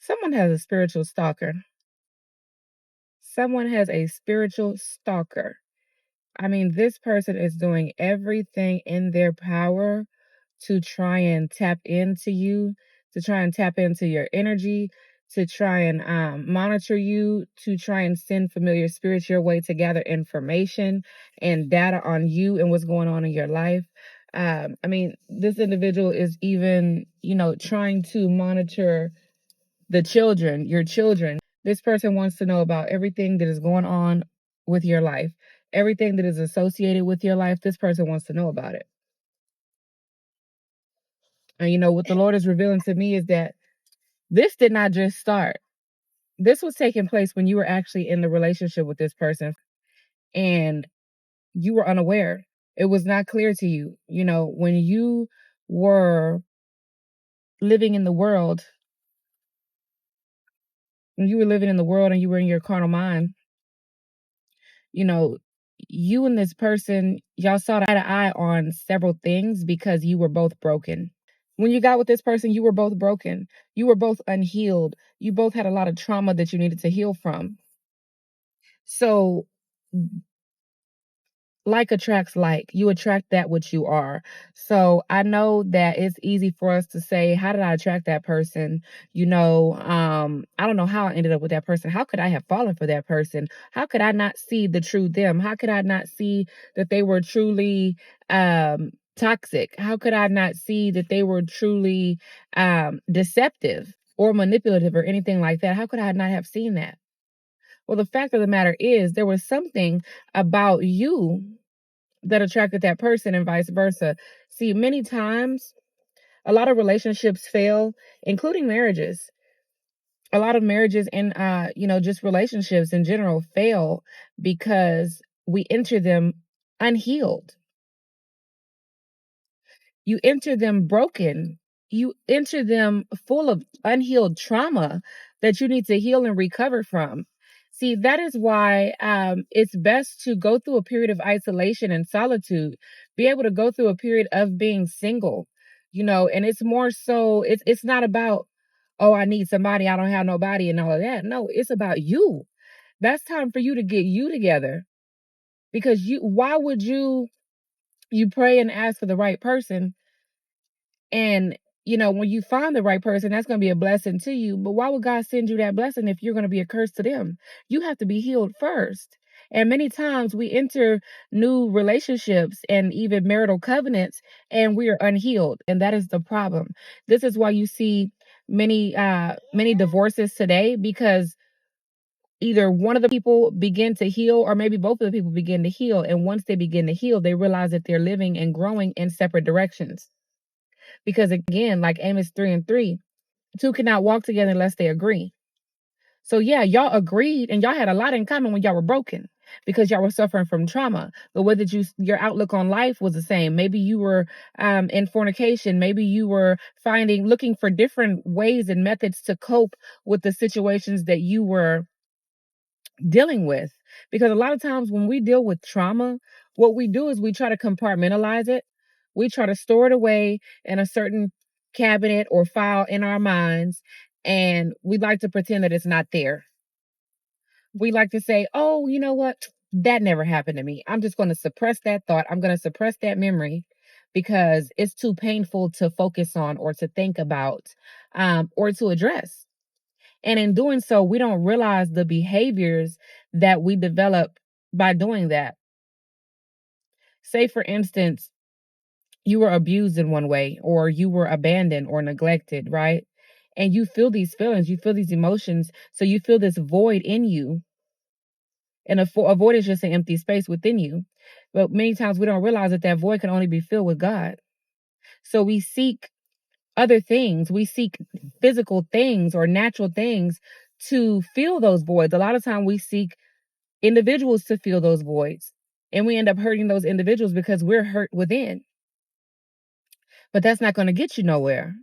Someone has a spiritual stalker. Someone has a spiritual stalker. I mean, this person is doing everything in their power to try and tap into you, to try and tap into your energy, to try and monitor you, to try and send familiar spirits your way to gather information and data on you and what's going on in your life. I mean, this individual is even, trying to monitor your children. This person wants to know about everything that is going on with your life, everything that is associated with your life. This person wants to know about it. And what the Lord is revealing to me is that this did not just start. This was taking place when you were actually in the relationship with this person and you were unaware. It was not clear to you. When you were living in the world, when you were living in the world and you were in your carnal mind, you know, you and this person, y'all saw eye to eye on several things because you were both broken. When you got with this person, you were both broken. You were both unhealed. You both had a lot of trauma that you needed to heal from. So like attracts like. You attract that which you are. So I know that it's easy for us to say, how did I attract that person? I don't know how I ended up with that person. How could I have fallen for that person? How could I not see the true them? How could I not see that they were truly toxic? How could I not see that they were truly deceptive or manipulative or anything like that? How could I not have seen that? Well, the fact of the matter is there was something about you that attracted that person and vice versa. See, many times, a lot of relationships fail, including marriages. A lot of marriages and, just relationships in general fail because we enter them unhealed. You enter them broken. You enter them full of unhealed trauma that you need to heal and recover from. See, that is why it's best to go through a period of isolation and solitude, be able to go through a period of being single, and it's more so, it's not about, oh, I need somebody, I don't have nobody and all of that. No, it's about you. That's time for you to get you together because why would you pray and ask for the right person. And, when you find the right person, that's going to be a blessing to you. But why would God send you that blessing if you're going to be a curse to them? You have to be healed first. And many times we enter new relationships and even marital covenants and we are unhealed. And that is the problem. This is why you see many divorces today, because either one of the people begin to heal or maybe both of the people begin to heal. And once they begin to heal, they realize that they're living and growing in separate directions. Because again, like Amos 3:3, two cannot walk together unless they agree. So yeah, y'all agreed and y'all had a lot in common when y'all were broken because y'all were suffering from trauma. But whether your outlook on life was the same. Maybe you were in fornication. Maybe you were looking for different ways and methods to cope with the situations that you were dealing with. Because a lot of times when we deal with trauma, what we do is we try to compartmentalize it. We try to store it away in a certain cabinet or file in our minds, and we like to pretend that it's not there. We like to say, oh, you know what? That never happened to me. I'm just going to suppress that thought. I'm going to suppress that memory because it's too painful to focus on or to think about or to address. And in doing so, we don't realize the behaviors that we develop by doing that. Say, for instance, you were abused in one way, or you were abandoned or neglected, right? And you feel these feelings, you feel these emotions. So you feel this void in you. And a void is just an empty space within you. But many times we don't realize that void can only be filled with God. So we seek other things. We seek physical things or natural things to fill those voids. A lot of time we seek individuals to fill those voids. And we end up hurting those individuals because we're hurt within. But that's not going to get you nowhere.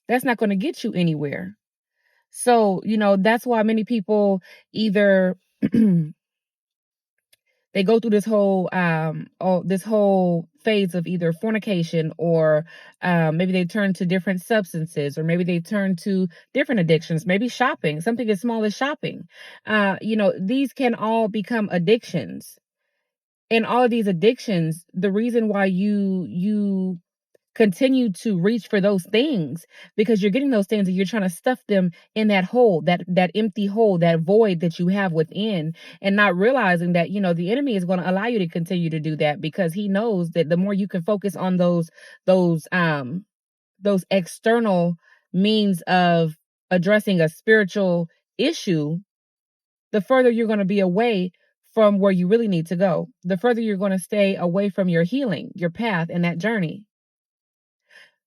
That's not going to get you anywhere. So, that's why many people either they go through this whole phase of either fornication, or maybe they turn to different substances, or maybe they turn to different addictions, maybe shopping, something as small as shopping. These can all become addictions. And all of these addictions, the reason why you continue to reach for those things, because you're getting those things and you're trying to stuff them in that hole, that empty hole, that void that you have within, and not realizing that the enemy is going to allow you to continue to do that, because he knows that the more you can focus on those external means of addressing a spiritual issue, the further you're going to be away from where you really need to go, the further you're going to stay away from your healing, your path, and that journey.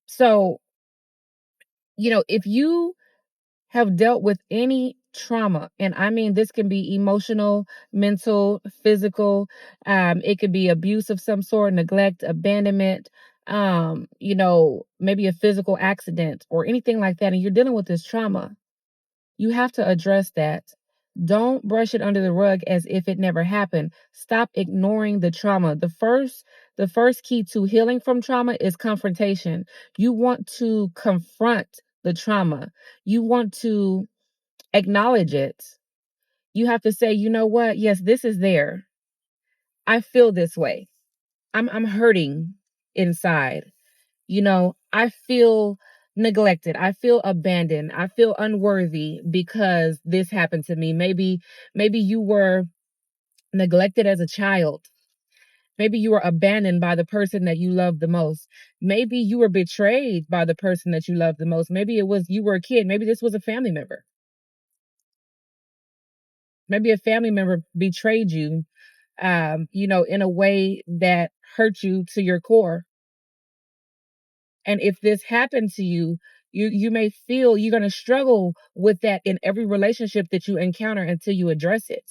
So, if you have dealt with any trauma, and I mean, this can be emotional, mental, physical, it could be abuse of some sort, neglect, abandonment, maybe a physical accident or anything like that, and you're dealing with this trauma, you have to address that. Don't brush it under the rug as if it never happened. Stop ignoring the trauma. The first key to healing from trauma is confrontation. You want to confront the trauma. You want to acknowledge it. You have to say, you know what? Yes, this is there. I feel this way. I'm hurting inside. I feel neglected. I feel abandoned. I feel unworthy because this happened to me. Maybe you were neglected as a child. Maybe you were abandoned by the person that you loved the most. Maybe you were betrayed by the person that you loved the most. Maybe it was you were a kid. Maybe this was a family member. Maybe a family member betrayed you, in a way that hurt you to your core. And if this happened to you, you may feel you're going to struggle with that in every relationship that you encounter until you address it.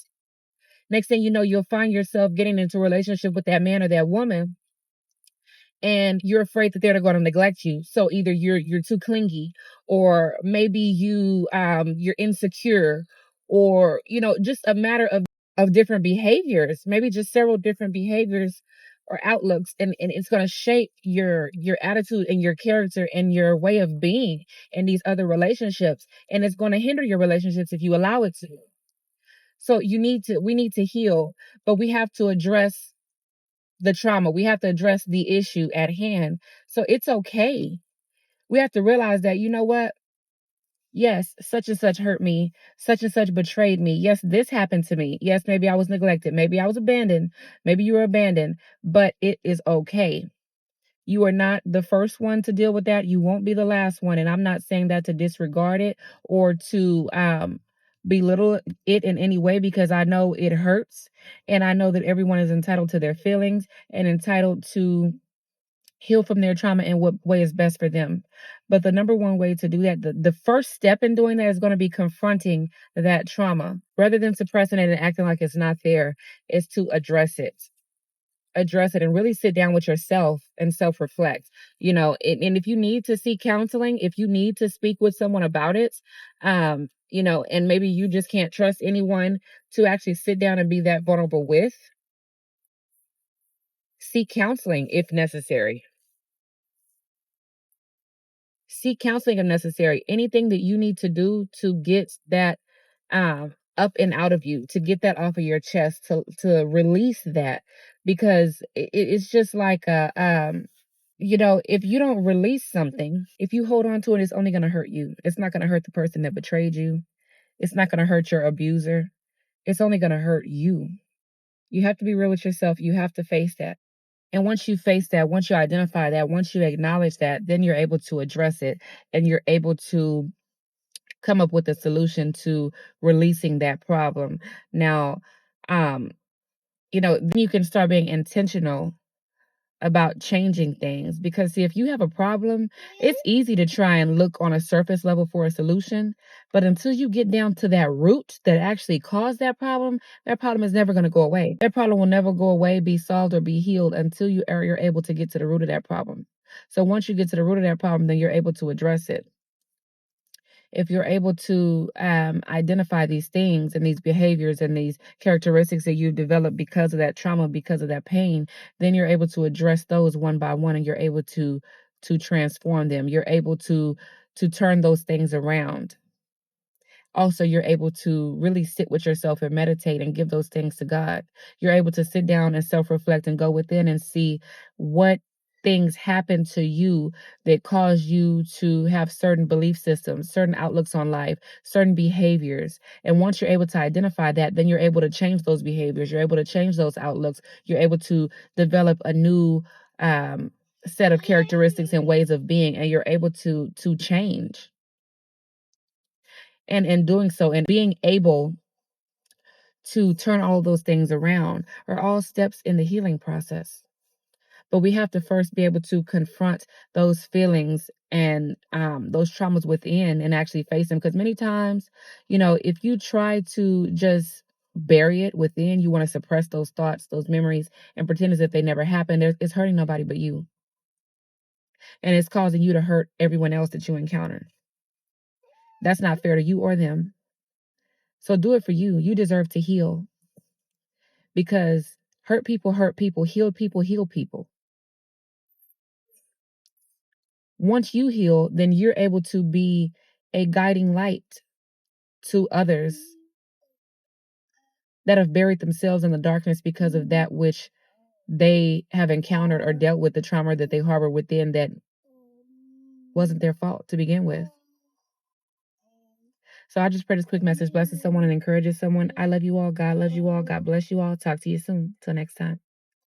Next thing you know, you'll find yourself getting into a relationship with that man or that woman, and you're afraid that they're going to neglect you. So either you're too clingy, or maybe you're insecure, or just a matter of different behaviors, maybe just several different behaviors or outlooks, and it's going to shape your attitude and your character and your way of being in these other relationships, and it's going to hinder your relationships if you allow it to. So we need to heal, but we have to address the trauma. We have to address the issue at hand. So it's okay. We have to realize that, you know what? Yes, such and such hurt me. Such and such betrayed me. Yes, this happened to me. Yes, maybe I was neglected. Maybe I was abandoned. Maybe you were abandoned, but it is okay. You are not the first one to deal with that. You won't be the last one. And I'm not saying that to disregard it or to belittle it in any way, because I know it hurts. And I know that everyone is entitled to their feelings and entitled to heal from their trauma in what way is best for them. But the number one way to do that, the first step in doing that, is going to be confronting that trauma rather than suppressing it and acting like it's not there, is to address it and really sit down with yourself and self-reflect. And if you need to seek counseling, if you need to speak with someone about it, and maybe you just can't trust anyone to actually sit down and be that vulnerable with, seek counseling if necessary. Seek counseling if necessary. Anything that you need to do to get that up and out of you, to get that off of your chest, to release that, because it's just like if you don't release something, if you hold on to it, it's only going to hurt you. It's not going to hurt the person that betrayed you. It's not going to hurt your abuser. It's only going to hurt you. You have to be real with yourself. You have to face that. And once you face that, once you identify that, once you acknowledge that, then you're able to address it, and you're able to come up with a solution to releasing that problem. Now, then you can start being intentional about changing things, because see, if you have a problem, it's easy to try and look on a surface level for a solution, but until you get down to that root that actually caused that problem is never going to go away. That problem will never go away, be solved, or be healed until you're able to get to the root of that problem. So once you get to the root of that problem, then you're able to address it. if you're able to identify these things and these behaviors and these characteristics that you've developed because of that trauma, because of that pain, then you're able to address those one by one, and you're able to transform them. You're able to turn those things around. Also, you're able to really sit with yourself and meditate and give those things to God. You're able to sit down and self-reflect and go within and see what things happen to you that cause you to have certain belief systems, certain outlooks on life, certain behaviors. And once you're able to identify that, then you're able to change those behaviors. You're able to change those outlooks. You're able to develop a new set of characteristics and ways of being, and you're able to change. And in doing so, and being able to turn all of those things around, are all steps in the healing process. But we have to first be able to confront those feelings and those traumas within and actually face them. Because many times, if you try to just bury it within, you want to suppress those thoughts, those memories, and pretend as if they never happened. It's hurting nobody but you. And it's causing you to hurt everyone else that you encounter. That's not fair to you or them. So do it for you. You deserve to heal. Because hurt people, heal people. Once you heal, then you're able to be a guiding light to others that have buried themselves in the darkness because of that which they have encountered or dealt with, the trauma that they harbor within that wasn't their fault to begin with. So I just pray this quick message blesses someone and encourages someone. I love you all. God loves you all. God bless you all. Talk to you soon. Till next time.